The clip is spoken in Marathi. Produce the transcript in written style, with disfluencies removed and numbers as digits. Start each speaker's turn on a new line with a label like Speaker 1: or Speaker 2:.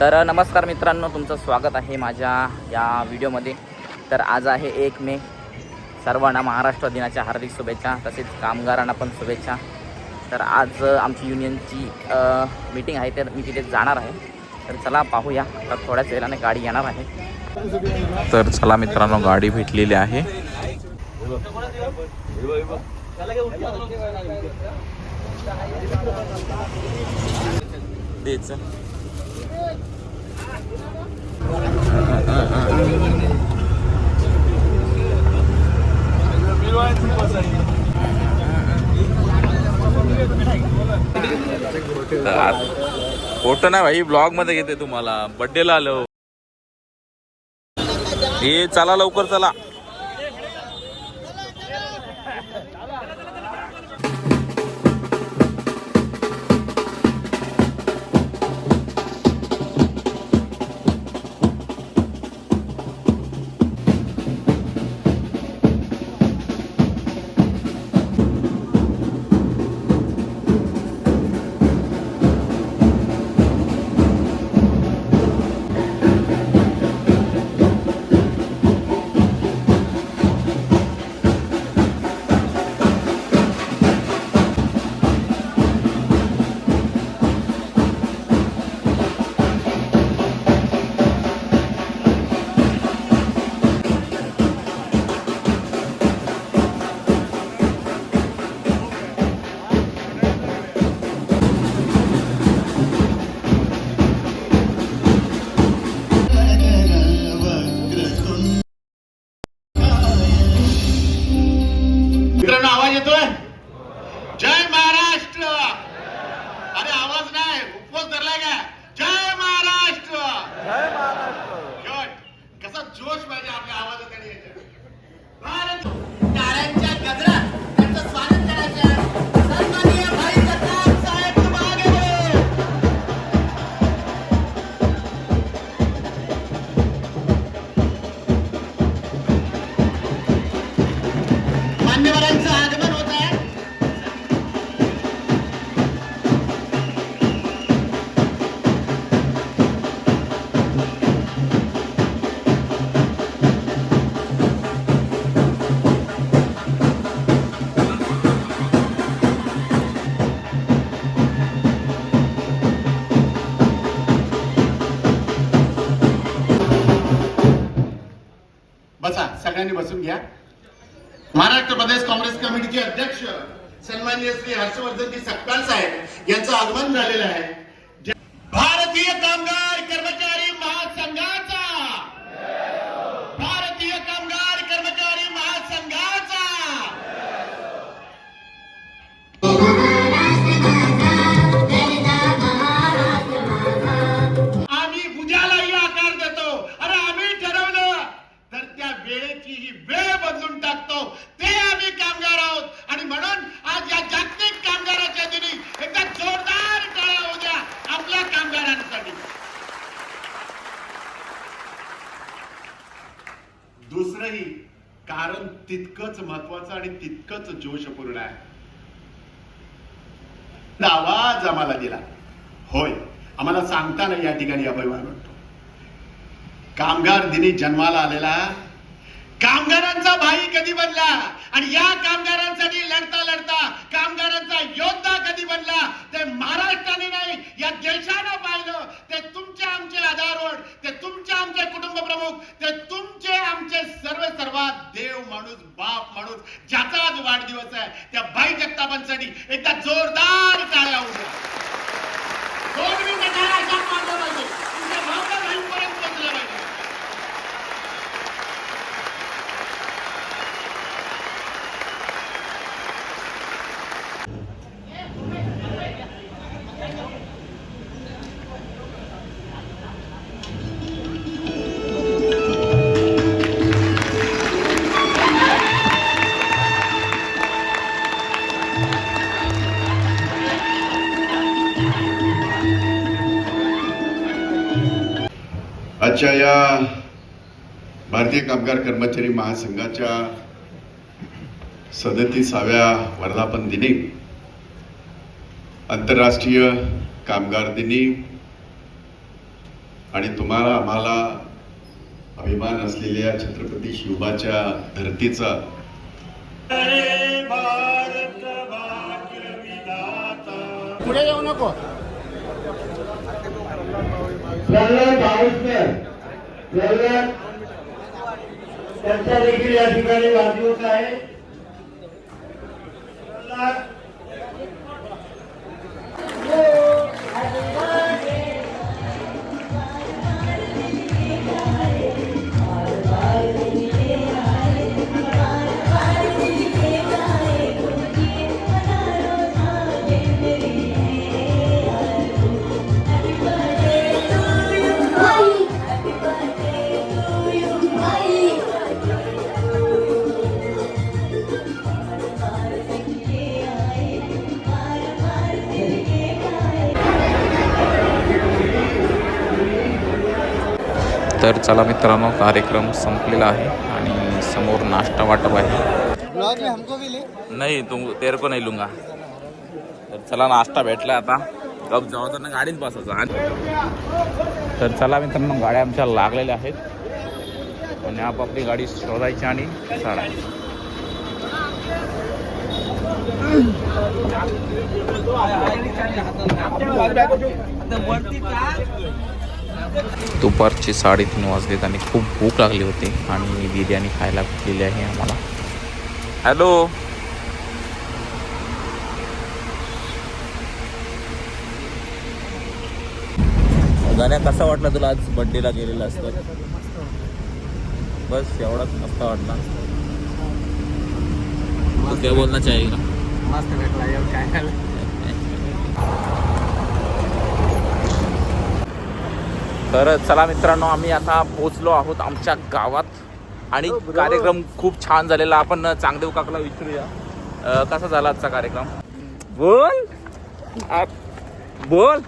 Speaker 1: तर नमस्कार मित्रांनो, तुमचं स्वागत आहे माझ्या या व्हिडिओमध्ये। तर आज आहे 1 मे, सर्वांना महाराष्ट्र दिनाच्या हार्दिक शुभेच्छा, तसेच कामगारांना पण शुभेच्छा। तर आज आमची युनियनची मीटिंग आहे, तर मी तिथे जाणार आहे। तर चला पाहूया, तर थोड्याच वेळाने गाडी येणार आहे। तर चला मित्रांनो, गाडी भेटलेली आहे। देच फोटो नाही भाई, ब्लॉग मध्ये घेते तुम्हाला। बर्थडेला आलो हे, चला लवकर चला।
Speaker 2: आवाज येतोय? जय महाराष्ट्र। अरे आवाज नाही, उपवास धरलाय का? जय महाराष्ट्र, जय महाराष्ट्र। कसा जोश पाहिजे आपल्या आवाजात यायचा। भारत टाळ्यांच्या गजरात त्यांचं स्वागत करायचं। सन्माननीय भाई जगताप साहेब मागे बोलो। मान्यवरांचं आगमन होत आहे। बसा, सगळ्यांनी बसून घ्या। महाराष्ट्र प्रदेश काँग्रेस कमिटीचे अध्यक्ष सन्माननीय श्री हर्षवर्धनजी सकपाल साहेब यांचं आगमन झालेलं आहे। भारतीय कामगार कर्मचारी महासंघाचा, भारतीय कामगार कर्मचारी महासंघाचा आम्ही उद्यालाही आकार देतो। अरे आम्ही ठरवलं तर त्या वेळेची ही वेळ बदलून टाकतो, ते आम्ही कामगार आहोत। आणि म्हणून आज या जागतिक कामगाराच्या दिनी एकदा जोरदार टाळ्या होऊ द्या आपल्या कामगारांसाठी। दुसरंही कारण तितकंच महत्वाचं आणि तितकंच जोशपूर्ण आहे। आवाज आम्हाला दिला, होय आम्हाला सांगताना या ठिकाणी अभिमान वाटतो। कामगार दिनी जन्माला आलेला कामगारांचा भाई कधी बनला आणि या कामगारांसाठी लढता लढता कामगारांचा योद्धा कधी बनला, ते महाराष्ट्राने नाही या देशानं पाहिलं। ते तुमचे आमचे आधारवड, ते तुमचे आमचे कुटुंब प्रमुख, ते तुमचे आमचे सर्वात देव माणूस, बाप माणूस, ज्याचा आज वाढदिवस आहे, त्या भाई जगतापांसाठी एकदा जोरदार टाळ्या होऊ द्या। दोन मिनिटं टाळ्या अशाच वाजवल्या पाहिजे, तुमच्या भावना भाईंपर्यंत पोहोचल्या पाहिजे। आजच्या या भारतीय कामगार कर्मचारी महासंघाच्या 37व्या वर्धापन दिनी, आंतरराष्ट्रीय कामगार दिनी आणि तुम्हाला आम्हाला अभिमान असलेल्या छत्रपती शिवबाच्या धरतीचा
Speaker 1: पुढे येऊ नको.
Speaker 3: त्यांचा देखील या ठिकाणी वाढदिवस आहे.
Speaker 1: तर चला मित्रांनो, कार्यक्रम संपलेला आहे आणि समोर नाश्ता वाटप आहे. नाही तू तेरे को नाही लुंगा. तर चला नाश्ता भेटला आता. गप जाऊ तर गाडीच बसायचा. तर चला मित्रांनो, गाड्या आमच्या लागलेल्या आहेत आणि आपापली गाडी शोधायची आणि चढायची. दुपारचे 3:30 वाजलेत आणि खूप भूक लागली होती आणि बिर्याणी खायला भेटलेली आहे आम्हाला. हॅलो, गाण्या कसा वाटला तुला आज बर्थडेला गेलेला असतं? बस एवढाच मस्त वाटला. क्या बोलना चाहिए?
Speaker 3: मस्त भेटला काय.
Speaker 1: तर चला मित्रांनो, आम्ही आता पोचलो आहोत आमच्या गावात आणि कार्यक्रम खूप छान झालेला. आपण चांगदेव काकाला विचारूया कसा झाला आजचा कार्यक्रम. बोल बोल.